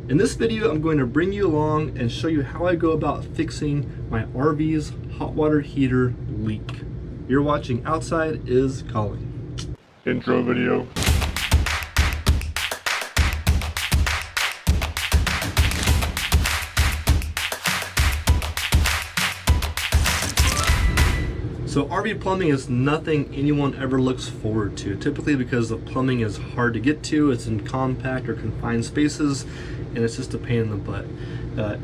In this video, I'm going to bring you along and show you how I go about fixing my RV's hot water heater leak. You're watching Outside is Calling. Intro video. So RV plumbing is nothing anyone ever looks forward to, typically because the plumbing is hard to get to, it's in compact or confined spaces, and it's just a pain in the butt.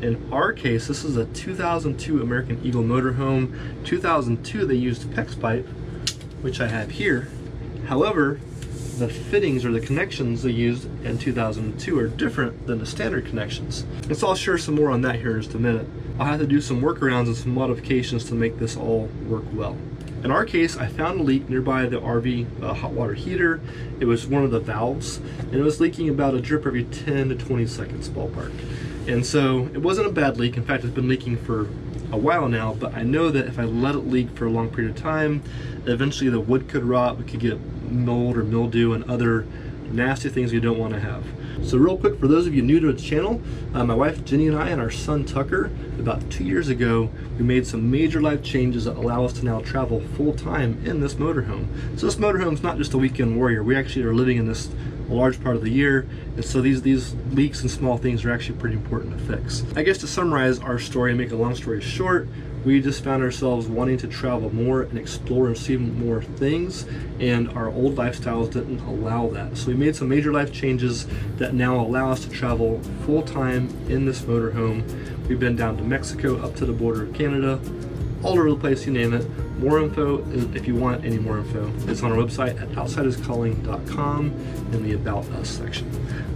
In our case, this is a 2002 American Eagle motorhome. 2002 they used PEX pipe, which I have here. However, the fittings or the connections they used in 2002 are different than the standard connections. And so I'll share some more on that here in just a minute. I'll have to do some workarounds and some modifications to make this all work well. In our case, I found a leak nearby the RV hot water heater. It was one of the valves, and it was leaking about a drip every 10 to 20 seconds ballpark. And so it wasn't a bad leak. In fact, it's been leaking for a while now, but I know that if I let it leak for a long period of time, eventually the wood could rot, we could get mold or mildew and other nasty things you don't want to have. So real quick, for those of you new to the channel, my wife Jenny and I and our son Tucker, about 2 years ago, we made some major life changes that allow us to now travel full-time in this motorhome. So this motorhome is not just a weekend warrior. We actually are living in this a large part of the year, and so these leaks and small things are actually pretty important to fix. I guess to summarize our story and make a long story short, we just found ourselves wanting to travel more and explore and see more things, and our old lifestyles didn't allow that. So we made some major life changes that now allow us to travel full-time in this motorhome. We've been down to Mexico, up to the border of Canada, all over the place, you name it. More info, if you want any more info, it's on our website at outsideiscalling.com in the About Us section.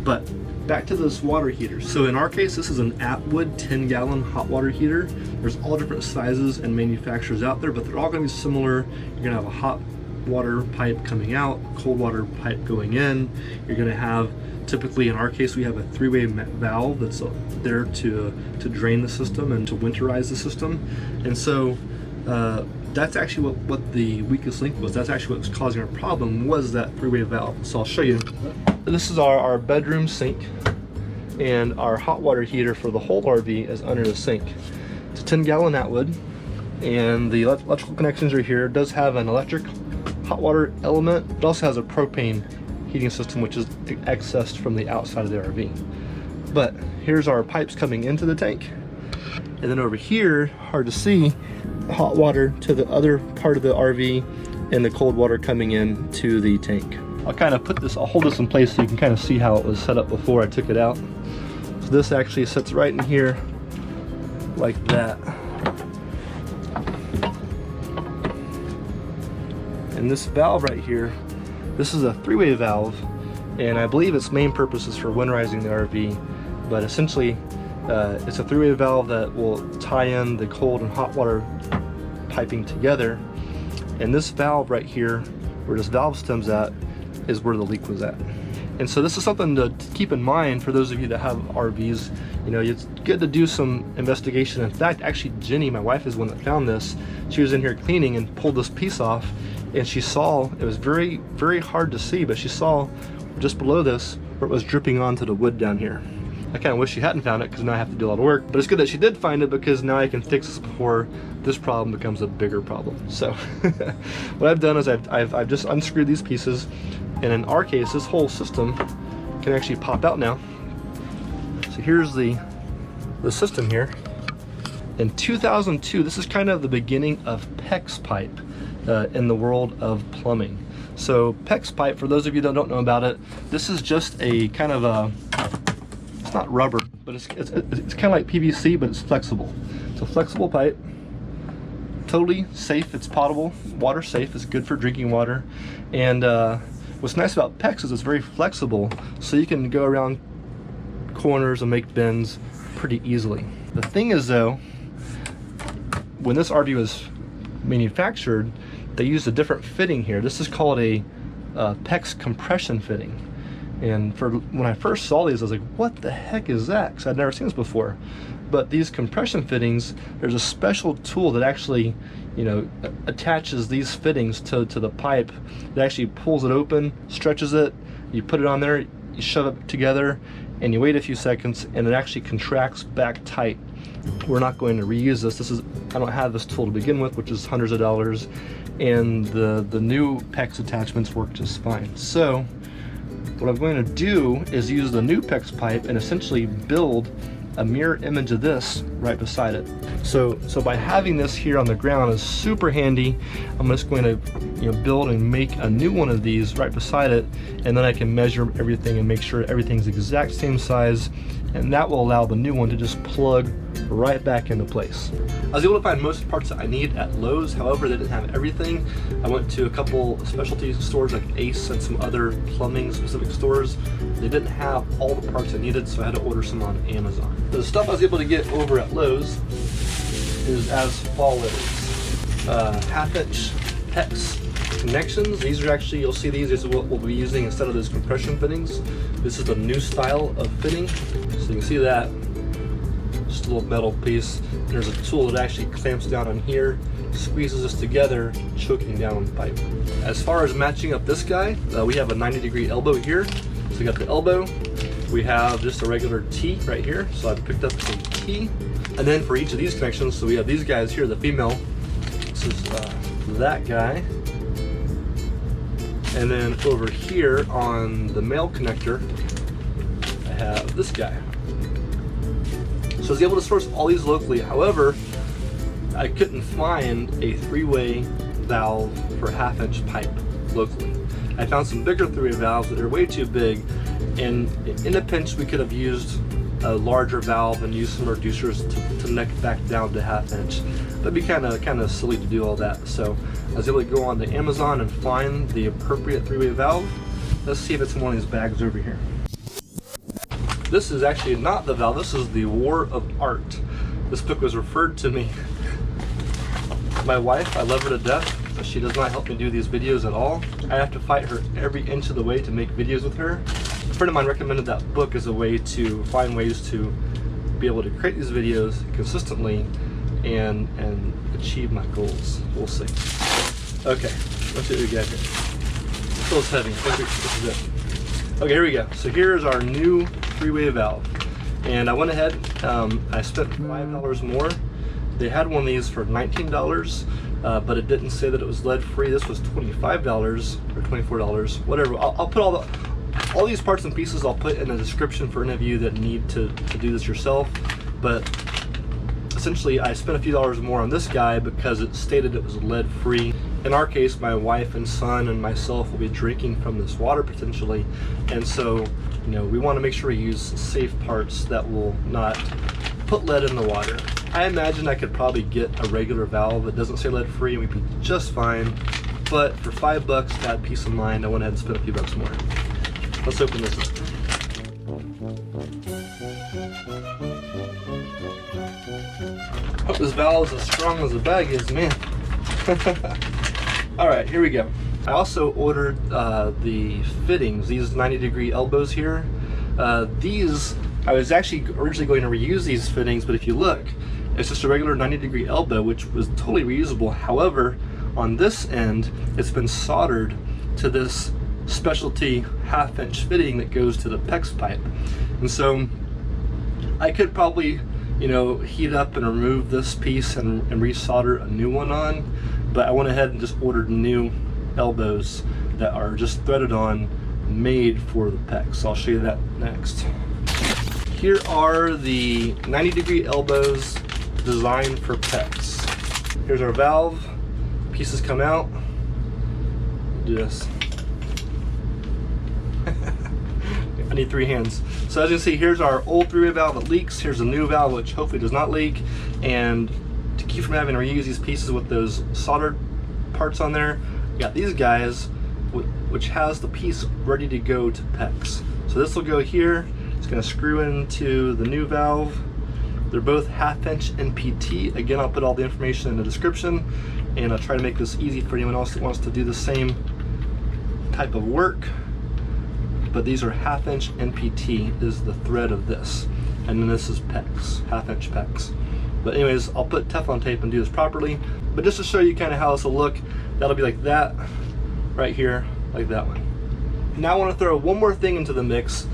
But back to this water heater. So in our case, this is an Atwood 10-gallon hot water heater. There's all different sizes and manufacturers out there, but they're all gonna be similar. You're gonna have a hot water pipe coming out, cold water pipe going in. You're gonna have, typically in our case, we have a three-way valve that's there to drain the system and to winterize the system. And so that's actually what the weakest link was. That's actually what was causing our problem, was that three-way valve. So I'll show you. This is our bedroom sink, and our hot water heater for the whole RV is under the sink. It's a 10-gallon Atwood, and the electrical connections are here. It does have an electric hot water element. It also has a propane heating system, which is accessed from the outside of the RV. But here's our pipes coming into the tank, and then over here, hard to see, hot water to the other part of the RV, and the cold water coming in to the tank. I'll kind of I'll hold this in place so you can kind of see how it was set up before I took it out. So this actually sits right in here like that. And this valve right here, this is a three-way valve, and I believe its main purpose is for winterizing the RV, but essentially it's a three-way valve that will tie in the cold and hot water piping together. And this valve right here, where this valve stem's at, is where the leak was at. And so this is something to keep in mind for those of you that have RVs. You know, it's good to do some investigation. In fact, actually Jenny, my wife, is the one that found this. She was in here cleaning and pulled this piece off, and she saw, it was very, very hard to see, but she saw just below this where it was dripping onto the wood down here. I kind of wish she hadn't found it, because now I have to do a lot of work, but it's good that she did find it, because now I can fix this before this problem becomes a bigger problem. So what I've done is I've just unscrewed these pieces, and in our case, this whole system can actually pop out now. So here's the system here. In 2002, this is kind of the beginning of PEX pipe in the world of plumbing. So PEX pipe, for those of you that don't know about it, this is just a kind of a, it's not rubber, but it's kind of like PVC, but it's flexible. It's a flexible pipe, totally safe. It's potable, water safe. It's good for drinking water. And what's nice about PEX is it's very flexible, so you can go around corners and make bends pretty easily. The thing is though, when this RV was manufactured, they used a different fitting here. This is called a PEX compression fitting. And when I first saw these, I was like, what the heck is that? Because I'd never seen this before. But these compression fittings, there's a special tool that actually, you know, attaches these fittings to the pipe. It actually pulls it open, stretches it, you put it on there, you shove it together, and you wait a few seconds and it actually contracts back tight. We're not going to reuse this. I don't have this tool to begin with, which is hundreds of dollars, and the new PEX attachments work just fine. So what I'm going to do is use the new PEX pipe and essentially build a mirror image of this right beside it. So by having this here on the ground is super handy. I'm just going to build and make a new one of these right beside it, and then I can measure everything and make sure everything's the exact same size, and that will allow the new one to just plug right back into place. I was able to find most parts that I need at Lowe's. However, they didn't have everything. I went to a couple specialty stores like Ace and some other plumbing specific stores. They didn't have all the parts I needed, so I had to order some on Amazon. The stuff I was able to get over at Lowe's is as follows. 1/2-inch PEX connections. These are actually, you'll see these is what we'll be using instead of those compression fittings. This is the new style of fitting. So you can see that. Just a little metal piece. And there's a tool that actually clamps down on here, squeezes this together, choking down the pipe. As far as matching up this guy, we have a 90-degree elbow here. So we got the elbow. We have just a regular T right here. So I picked up some T. And then for each of these connections, so we have these guys here, the female. This is that guy. And then over here on the male connector, I have this guy. So I was able to source all these locally. However, I couldn't find a 3-way valve for 1/2-inch pipe locally. I found some bigger 3-way valves that are way too big, and in a pinch we could have used a larger valve and used some reducers to neck back down to 1/2-inch. That'd be kind of silly to do all that. So I was able to go on to Amazon and find the appropriate 3-way valve. Let's see if it's in one of these bags over here. This is actually not the valve, this is the War of Art. This book was referred to me. My wife, I love her to death, but she does not help me do these videos at all. I have to fight her every inch of the way to make videos with her. A friend of mine recommended that book as a way to find ways to be able to create these videos consistently and achieve my goals. We'll see. Okay, let's see what we got here. It feels heavy. I think this is it. Okay, here we go. So here's our new 3-way valve. And I went ahead, I spent $5 more. They had one of these for $19, but it didn't say that it was lead free. This was $25 or $24, whatever. I'll put all these parts and pieces I'll put in the description for any of you that need to do this yourself. But essentially I spent a few dollars more on this guy because it stated it was lead free. In our case, my wife and son and myself will be drinking from this water potentially, and so we want to make sure we use safe parts that will not put lead in the water. I imagine I could probably get a regular valve that doesn't say lead free and we'd be just fine, but for $5 to add peace of mind, I went ahead and spent a few bucks more. Let's open this up. Hope this valve is as strong as the bag is, man. All right, here we go. I also ordered the fittings, these 90-degree elbows here. These, I was actually originally going to reuse these fittings, but if you look, it's just a regular 90-degree elbow, which was totally reusable. However, on this end, it's been soldered to this specialty 1/2-inch fitting that goes to the PEX pipe. And so I could probably, heat up and remove this piece and resolder a new one on, but I went ahead and just ordered new elbows that are just threaded on, made for the PEX. So I'll show you that next. Here are the 90-degree elbows designed for PEX. Here's our valve. Pieces come out. Do this. I need 3 hands. So as you can see, here's our old 3-way valve that leaks. Here's a new valve which hopefully does not leak. And to keep from having to reuse these pieces with those soldered parts on there, we got these guys, which has the piece ready to go to PEX. So this will go here. It's going to screw into the new valve. They're both 1/2-inch NPT. Again, I'll put all the information in the description, and I'll try to make this easy for anyone else that wants to do the same type of work. But these are 1/2-inch NPT is the thread of this, and then this is PEX, 1/2-inch PEX. But anyways, I'll put Teflon tape and do this properly. But just to show you kind of how this will look, that'll be like that, right here, like that one. Now I want to throw one more thing into the mix.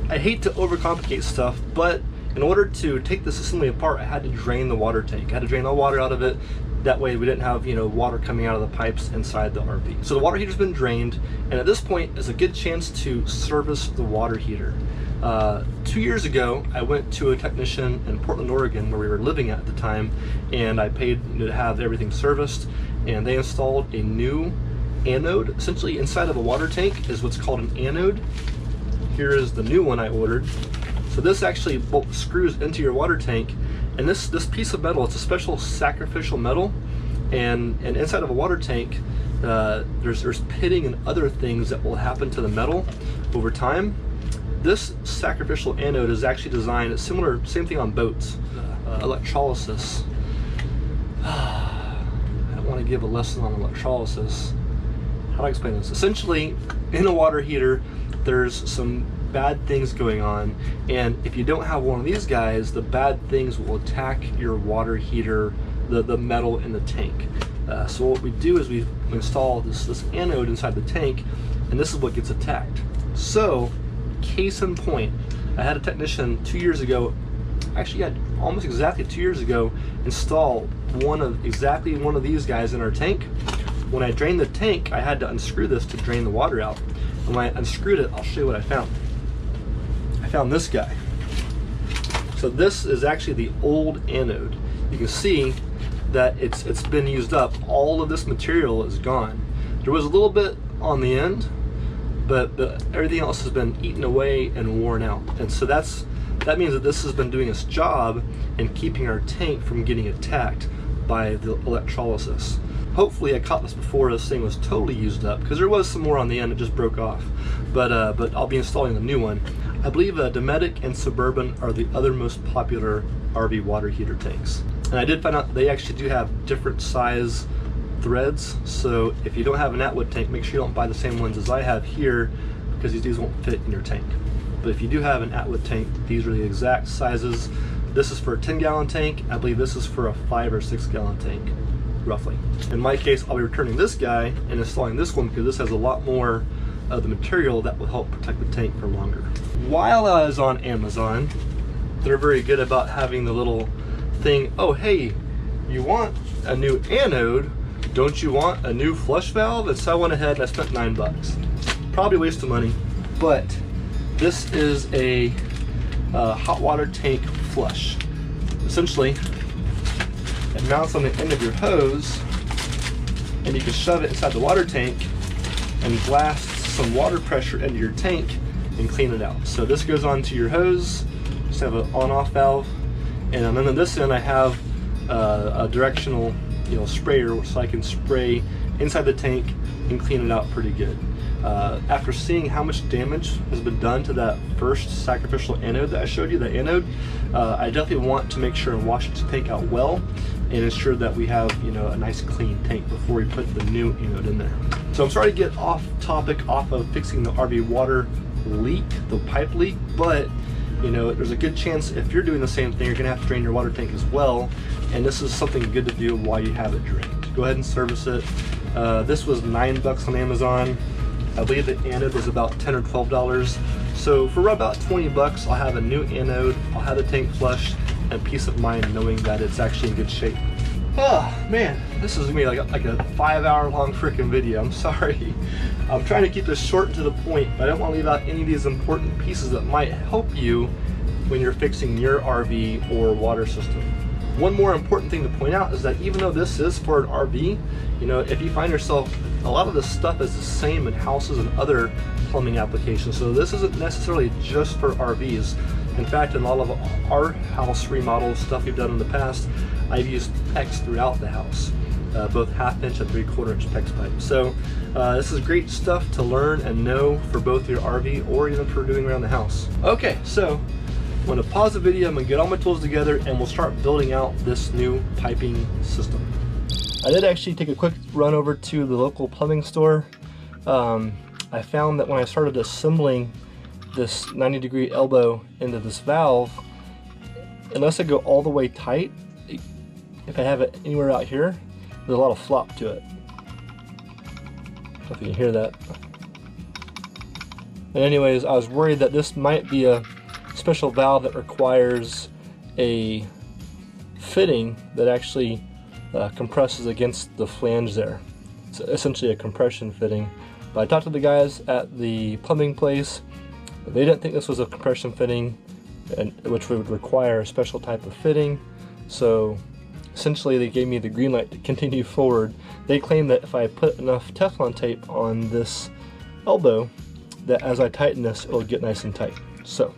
I hate to overcomplicate stuff, but in order to take this assembly apart, I had to drain the water tank. I had to drain all water out of it. That way we didn't have, water coming out of the pipes inside the RV. So the water heater's been drained, and at this point is a good chance to service the water heater. 2 years ago, I went to a technician in Portland, Oregon, where we were living at the time, and I paid to have everything serviced, and they installed a new anode. Essentially inside of a water tank is what's called an anode. Here is the new one I ordered. So this actually screws into your water tank, and this piece of metal, it's a special sacrificial metal, and inside of a water tank, there's pitting and other things that will happen to the metal over time. This sacrificial anode is actually designed, it's similar, same thing on boats, electrolysis. I don't want to give a lesson on electrolysis. How do I explain this? Essentially, in a water heater, there's some bad things going on, and if you don't have one of these guys, the bad things will attack your water heater, the metal in the tank. So what we do is we install this anode inside the tank, and this is what gets attacked. So, case in point, I had a technician 2 years ago, actually had almost exactly 2 years ago, install exactly one of these guys in our tank. When I drained the tank, I had to unscrew this to drain the water out. And when I unscrewed it, I'll show you what I found. I found this guy. So this is actually the old anode. You can see that it's been used up. All of this material is gone. There was a little bit on the end, but everything else has been eaten away and worn out. And so that means that this has been doing its job in keeping our tank from getting attacked by the electrolysis. Hopefully I caught this before this thing was totally used up, because there was some more on the end, it just broke off. But I'll be installing the new one. I believe Dometic and Suburban are the other most popular RV water heater tanks. And I did find out they actually do have different size threads, so if you don't have an Atwood tank, make sure you don't buy the same ones as I have here, because these won't fit in your tank. But if you do have an Atwood tank, these are the exact sizes. This is for a 10-gallon tank. I believe this is for a 5 or 6 gallon tank, roughly. In my case, I'll be returning this guy and installing this one, because this has a lot more of the material that will help protect the tank for longer. While I was on Amazon, they're very good about having the little thing, oh hey, you want a new anode, don't you want a new flush valve? And so I went ahead and I spent $9. Probably a waste of money, but this is a hot water tank flush. Essentially, it mounts on the end of your hose, and you can shove it inside the water tank and blast some water pressure into your tank and clean it out. So this goes onto your hose, just have an on-off valve, and then on this end I have a directional sprayer, so I can spray inside the tank and clean it out pretty good. After seeing how much damage has been done to that first sacrificial anode that I showed you, the anode, I definitely want to make sure and wash the tank out well and ensure that we have a nice clean tank before we put the new anode in there. So I'm sorry to get off topic off of fixing the RV water leak, the pipe leak, but there's a good chance if you're doing the same thing, you're gonna have to drain your water tank as well, and this is something good to do while you have it drained. Go ahead and service it. This was $9 on Amazon. I believe the anode was about $10 or $12. So for about 20 bucks, I'll have a new anode, I'll have the tank flushed, and peace of mind knowing that it's actually in good shape. Oh man, this is gonna be like a 5-hour long freaking video. I'm sorry. I'm trying to keep this short and to the point, but I don't want to leave out any of these important pieces that might help you when you're fixing your RV or water system. One more important thing to point out is that even though this is for an RV, if you find yourself, a lot of this stuff is the same in houses and other plumbing applications. So this isn't necessarily just for RVs. In fact, in a lot of our house remodels, stuff we've done in the past, I've used PEX throughout the house, both 1/2 inch and 3/4 inch PEX pipe. So this is great stuff to learn and know for both your RV or even for doing around the house. Okay, so I'm gonna pause the video, I'm gonna get all my tools together, and we'll start building out this new piping system. I did actually take a quick run over to the local plumbing store. I found that when I started assembling this 90-degree elbow into this valve, unless I go all the way tight, if I have it anywhere out here, there's a lot of flop to it. I don't know if you can hear that. And anyways, I was worried that this might be a special valve that requires a fitting that actually compresses against the flange there. It's essentially a compression fitting. But I talked to the guys at the plumbing place. They didn't think this was a compression fitting, which would require a special type of fitting. So essentially they gave me the green light to continue forward. They claim that if I put enough Teflon tape on this elbow, that as I tighten this, it'll get nice and tight. So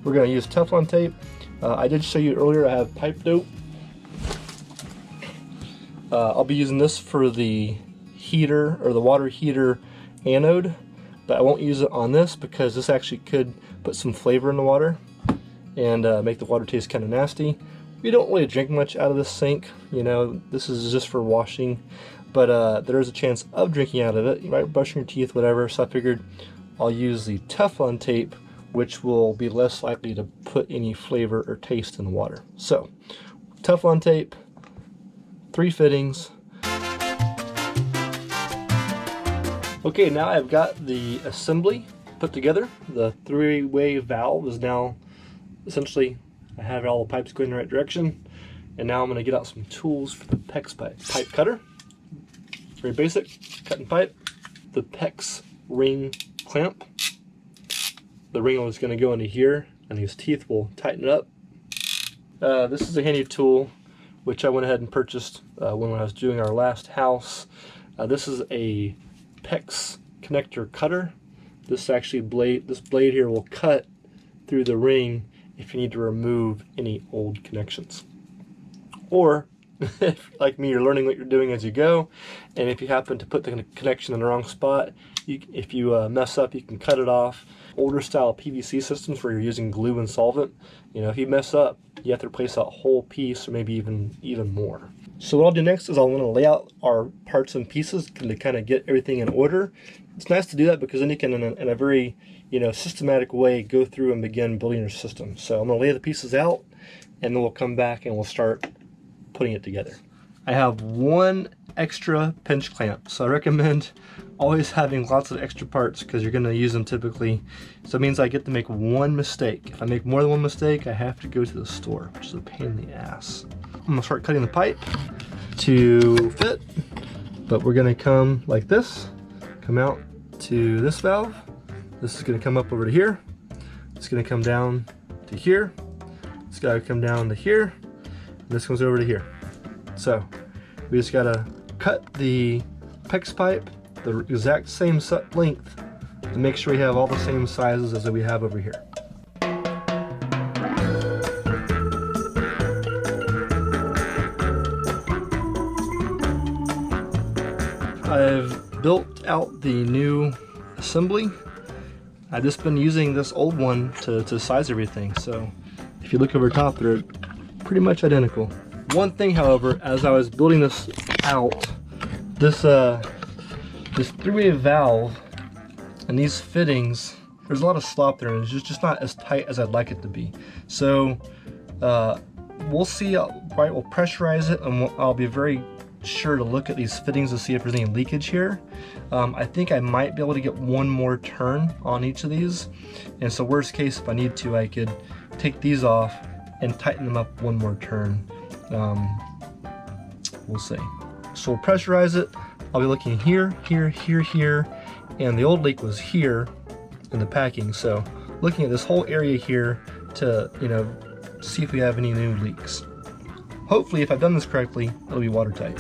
we're going to use Teflon tape. I did show you earlier I have pipe dope. I'll be using this for the heater, or the water heater anode, but I won't use it on this because this actually could put some flavor in the water and make the water taste kind of nasty. We don't really drink much out of this sink, you know, this is just for washing, but there is a chance of drinking out of it. You might brushing your teeth, whatever, so I figured I'll use the Teflon tape, which will be less likely to put any flavor or taste in the water. So, Teflon tape, 3 fittings. Okay, now I've got the assembly put together. The 3-way valve is now essentially, I have all the pipes going in the right direction. And now I'm going to get out some tools for the PEX pipe cutter. Very basic, cutting pipe. The PEX ring clamp. The ring is going to go into here, and these teeth will tighten it up. This is a handy tool, which I went ahead and purchased when I was doing our last house. This is a PEX connector cutter. This blade here will cut through the ring if you need to remove any old connections. Or, if, like me, you're learning what you're doing as you go, and if you happen to put the connection in the wrong spot, if you mess up, you can cut it off. Older style PVC systems where you're using glue and solvent, you know, if you mess up, you have to replace that whole piece or maybe even more. So what I'll do next is I'll want to lay out our parts and pieces to kind of get everything in order. It's nice to do that because then you can, in a very, you know, systematic way, go through and begin building your system. So I'm going to lay the pieces out, and then we'll come back and we'll start putting it together. I have 1 extra pinch clamp, so I recommend always having lots of extra parts because you're going to use them typically. So it means I get to make 1 mistake. If I make more than 1 mistake, I have to go to the store, which is a pain in the ass. I'm going to start cutting the pipe to fit, but we're going to come like this, come out to this valve. This is going to come up over to here. It's going to come down to here. It's got to come down to here. And this comes over to here. So we just got to cut the PEX pipe the exact same length and make sure we have all the same sizes as we have over here. I've built out the new assembly. I've just been using this old one to size everything, so if you look over top, they're pretty much identical. One thing, however, as I was building this out, this 3-way valve and these fittings, there's a lot of slop there, and it's just not as tight as I'd like it to be. So we'll see. Right, we'll pressurize it, and I'll be very sure to look at these fittings to see if there's any leakage here. I think I might be able to get 1 more turn on each of these, and so worst case, if I need to, I could take these off and tighten them up 1 more turn. We'll see. So we'll pressurize it. I'll be looking here, here, here, here, and the old leak was here in the packing, so looking at this whole area here to, you know, see if we have any new leaks. Hopefully, if I've done this correctly, it'll be watertight.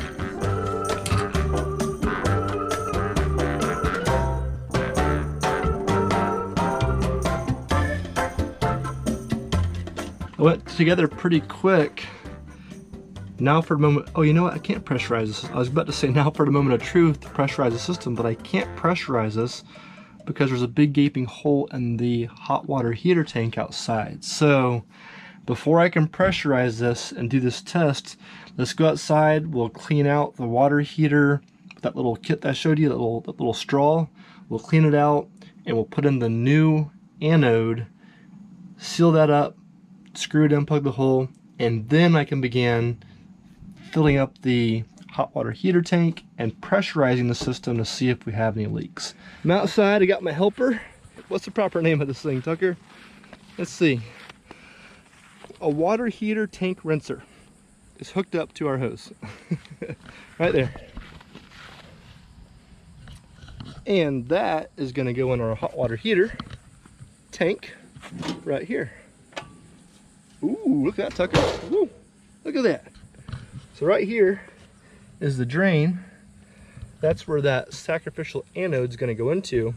It went together pretty quick. Now for a moment, oh, you know what? I can't pressurize this. I was about to say now for the moment of truth to pressurize the system, but I can't pressurize this because there's a big gaping hole in the hot water heater tank outside. So before I can pressurize this and do this test, let's go outside. We'll clean out the water heater, that little kit that I showed you, that little straw. We'll clean it out and we'll put in the new anode, seal that up, screw it in, plug the hole, and then I can begin filling up the hot water heater tank and pressurizing the system to see if we have any leaks. I'm outside, I got my helper. What's the proper name of this thing, Tucker? Let's see. A water heater tank rinser is hooked up to our hose. Right there. And that is going to go in our hot water heater tank right here. Ooh, look at that, Tucker. Ooh, look at that. So right here is the drain. That's where that sacrificial anode is going to go into.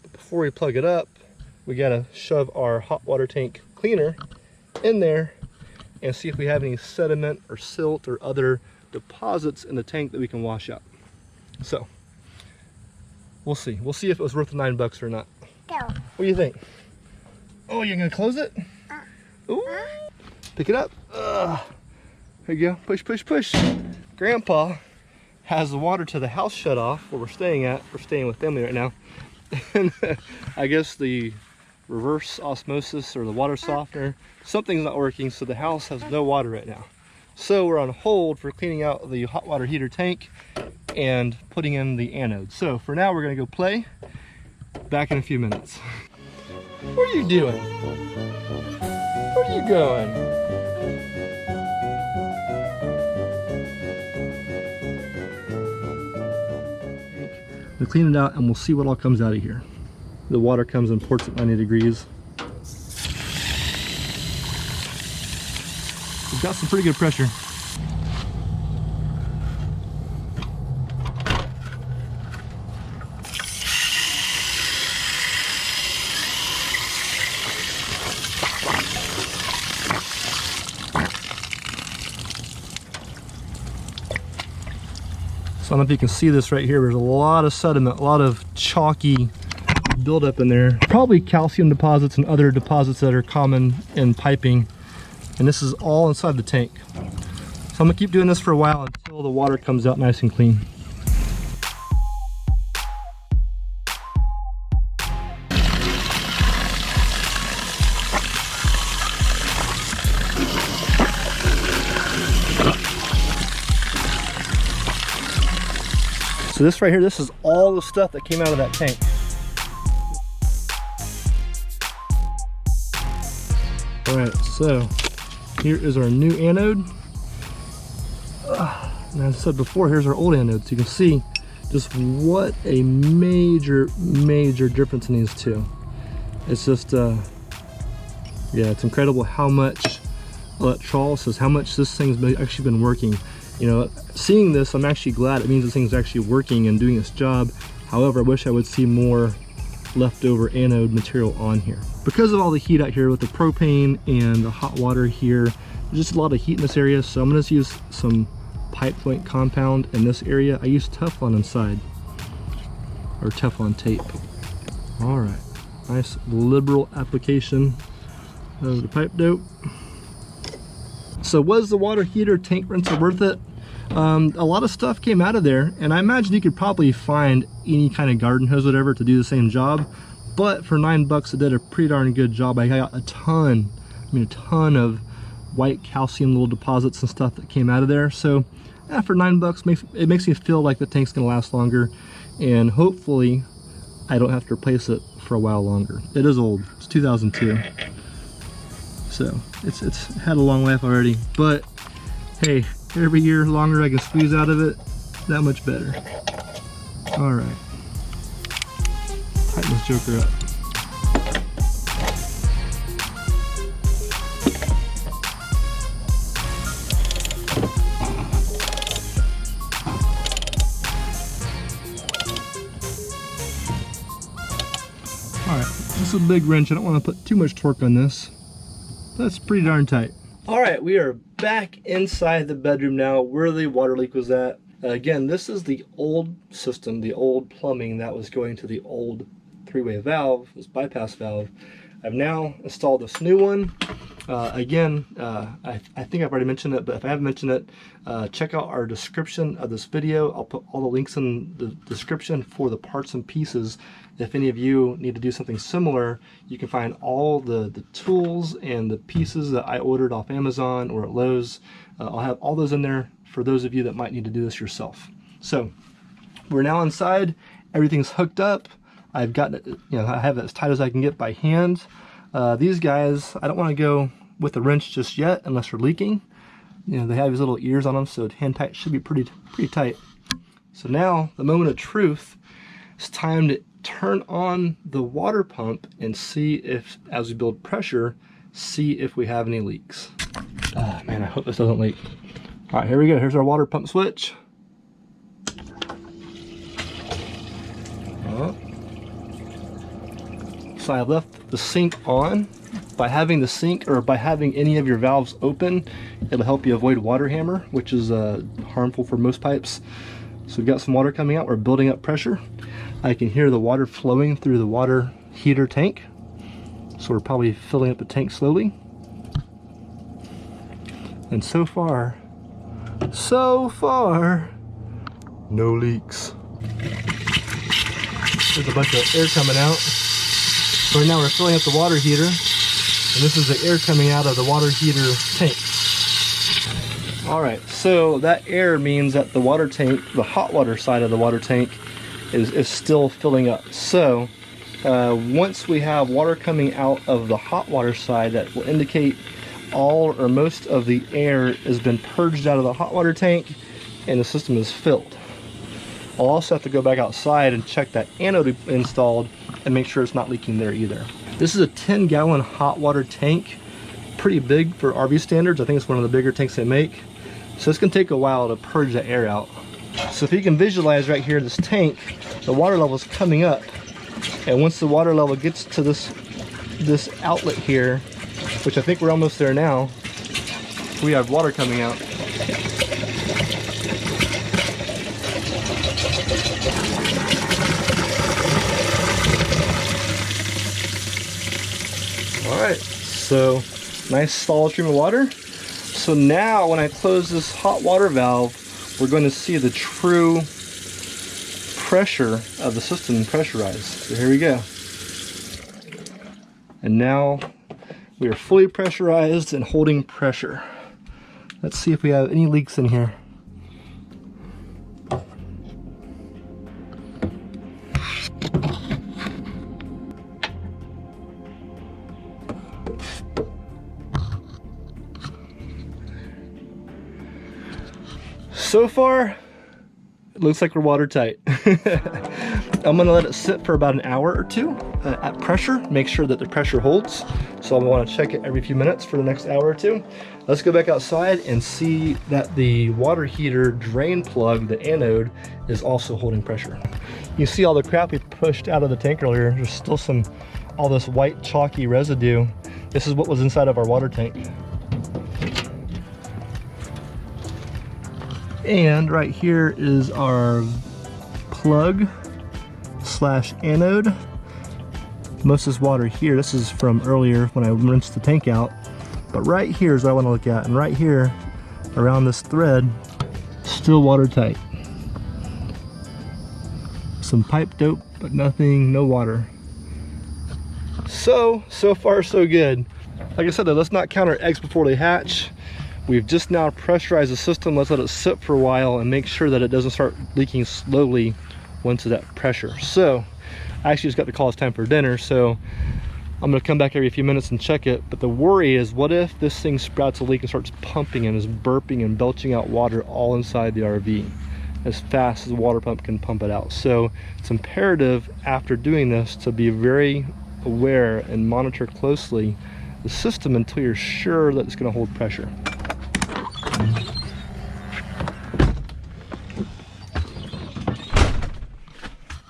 But before we plug it up, we got to shove our hot water tank cleaner in there and see if we have any sediment or silt or other deposits in the tank that we can wash out. So we'll see. We'll see if it was worth the $9 or not. Go. What do you think? Oh, you're gonna close it? Ooh. Pick it up. There you go. Push, push, push. Grandpa has the water to the house shut off where we're staying at. We're staying with family right now. And I guess the reverse osmosis or the water softener, something's not working, so the house has no water right now. So we're on hold for cleaning out the hot water heater tank and putting in the anode. So for now, we're gonna go play. Back in a few minutes. What are you doing? Where are you going? We'll clean it out and we'll see what all comes out of here. The water comes and ports at 90 degrees. We've got some pretty good pressure. So I don't know if you can see this right here. There's a lot of sediment, a lot of chalky buildup in there. Probably calcium deposits and other deposits that are common in piping. And this is all inside the tank. So I'm gonna keep doing this for a while until the water comes out nice and clean. So this right here, this is all the stuff that came out of that tank. All right, so here is our new anode. And as I said before, here's our old anode. So you can see just what a major difference in these two. It's just, yeah, it's incredible how much electrolysis, how much this thing's actually been working. You know, seeing this, I'm actually glad. It means this thing's actually working and doing its job. However, I wish I would see more leftover anode material on here. Because of all the heat out here with the propane and the hot water here, there's just a lot of heat in this area. So I'm gonna just use some pipe joint compound in this area. I use Teflon inside, or Teflon tape. All right, nice liberal application of the pipe dope. So was the water heater tank rinser worth it? A lot of stuff came out of there, and I imagine you could probably find any kind of garden hose, whatever, to do the same job. But for $9, it did a pretty darn good job. I got a ton of white calcium little deposits and stuff that came out of there. So yeah, for $9, it makes me feel like the tank's gonna last longer, and hopefully I don't have to replace it for a while longer. It is old, it's 2002. So it's had a long life already, but hey, every year longer I can squeeze out of it, that much better. All right, tighten this joker up. All right, this is a big wrench. I don't want to put too much torque on this. That's pretty darn tight. All right, we are back inside the bedroom now where the water leak was at. Again, this is the old system, the old plumbing that was going to the old three-way valve, this bypass valve. I've now installed this new one. Again, I think I've already mentioned it, but if I haven't mentioned it, check out our description of this video. I'll put all the links in the description for the parts and pieces. If any of you need to do something similar, you can find all the tools and the pieces that I ordered off Amazon or at Lowe's. I'll have all those in there for those of you that might need to do this yourself. So we're now inside. Everything's hooked up. I've got it, I have it as tight as I can get by hand. These guys, I don't want to go with a wrench just yet unless they're leaking. They have these little ears on them, so hand tight should be pretty tight. So now, the moment of truth, it's time to turn on the water pump and see if, as we build pressure, see if we have any leaks. Oh man, I hope this doesn't leak. All right, here we go. Here's our water pump switch. So I left the sink on. By having the sink, or by having any of your valves open, it'll help you avoid water hammer, which is harmful for most pipes. So we've got some water coming out. We're building up pressure. I can hear the water flowing through the water heater tank. So we're probably filling up the tank slowly. And so far, no leaks. There's a bunch of air coming out. So right now we're filling up the water heater, and this is the air coming out of the water heater tank. All right, so that air means that the water tank, the hot water side of the water tank, is still filling up. So once we have water coming out of the hot water side, that will indicate all or most of the air has been purged out of the hot water tank and the system is filled. I'll also have to go back outside and check that anode installed and make sure it's not leaking there either. This is a 10-gallon hot water tank, pretty big for RV standards. I think it's one of the bigger tanks they make. So it's gonna take a while to purge the air out. So if you can visualize right here, this tank, the water level is coming up. And once the water level gets to this outlet here, which I think we're almost there now, we have water coming out. All right, so nice solid stream of water. So now when I close this hot water valve, we're going to see the true pressure of the system pressurized. So here we go. And now we are fully pressurized and holding pressure. Let's see if we have any leaks in here. So far, it looks like we're watertight. I'm gonna let it sit for about an hour or two at pressure, make sure that the pressure holds. So I wanna check it every few minutes for the next hour or two. Let's go back outside and see that the water heater drain plug, the anode, is also holding pressure. You see all the crap we pushed out of the tank earlier. There's still all this white chalky residue. This is what was inside of our water tank. And right here is our plug slash anode. Most of this water here, this is from earlier when I rinsed the tank out. But right here is what I want to look at. And right here, around this thread, still watertight. Some pipe dope, but nothing, no water. So far so good. Like I said though, let's not count our eggs before they hatch. We've just now pressurized the system. Let's let it sit for a while and make sure that it doesn't start leaking slowly once it's at pressure. So I actually just got the call it's time for dinner, so I'm gonna come back every few minutes and check it. But the worry is, what if this thing sprouts a leak and starts pumping and is burping and belching out water all inside the RV as fast as the water pump can pump it out? So it's imperative after doing this to be very aware and monitor closely the system until you're sure that it's gonna hold pressure.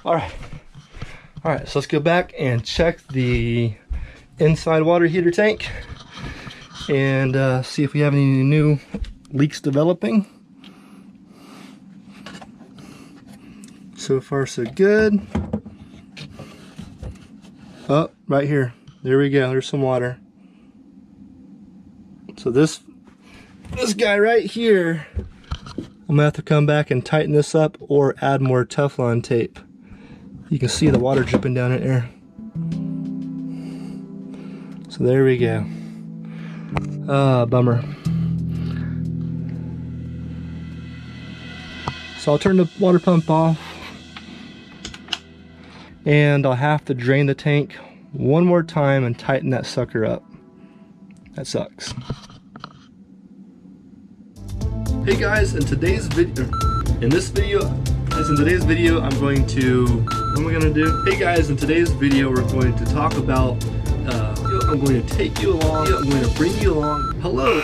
All right, so let's go back and check the inside water heater tank and see if we have any new leaks developing. So far so good. Oh, right here, there we go, there's some water. So this guy right here, I'm gonna have to come back and tighten this up or add more Teflon tape. You can see the water dripping down in there. So there we go. Bummer. So I'll turn the water pump off. and I'll have to drain the tank one more time and tighten that sucker up. That sucks. Hey guys, in today's video, I'm going to, what am I gonna do? Hey guys, in today's video, we're going to talk about, I'm going to take you along, I'm going to bring you along. Hello.